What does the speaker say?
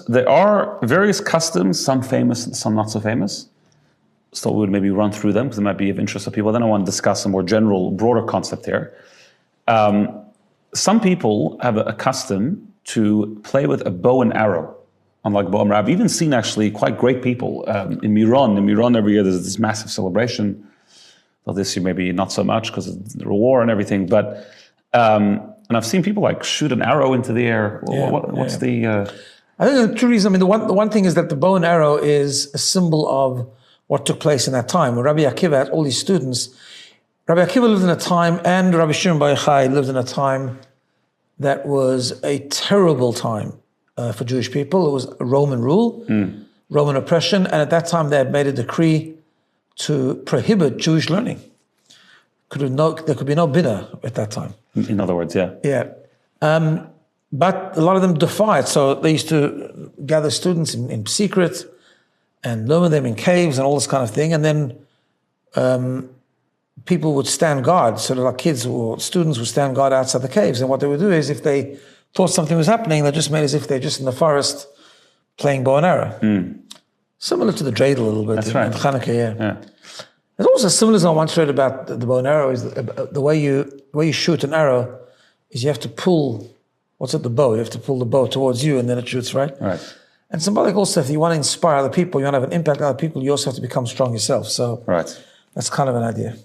There are various customs, some famous and some not so famous. So we would maybe run through them because they might be of interest to people. Then I want to discuss a more general, broader concept here. Some people have a custom to play with a bow and arrow, unlike bow and arrow. I've even seen actually quite great people in Miron. In Miron every year there's this massive celebration. Well, this year maybe not so much because of the war and everything. But and I've seen people like shoot an arrow into the air. What's the? I think the true reason. I mean, the one thing is that the bow and arrow is a symbol of what took place in that time. When Rabbi Akiva had all these students, Rabbi Akiva lived in a time, and Rabbi Shimon Bar Yochai lived in a time that was a terrible time for Jewish people. It was Roman rule, Roman oppression, and at that time they had made a decree to prohibit Jewish learning. There could be no BINA at that time. In other words, yeah. Yeah. But a lot of them defied. So they used to gather students in secret and learn with them in caves and all this kind of thing. And then people would stand guard. So like kids or students would stand guard outside the caves. And what they would do is if they thought something was happening, they just made as if they're just in the forest playing bow and arrow. Similar to the dreidel a little bit. That's right. In Hanukkah, yeah. There's also a symbolism I once read about the bow and arrow is the way you shoot an arrow is you have to pull, what's at the bow? You have to pull the bow towards you and then it shoots, right? Right. And symbolic also, if you want to inspire other people, you want to have an impact on other people, you also have to become strong yourself. So right. That's kind of an idea.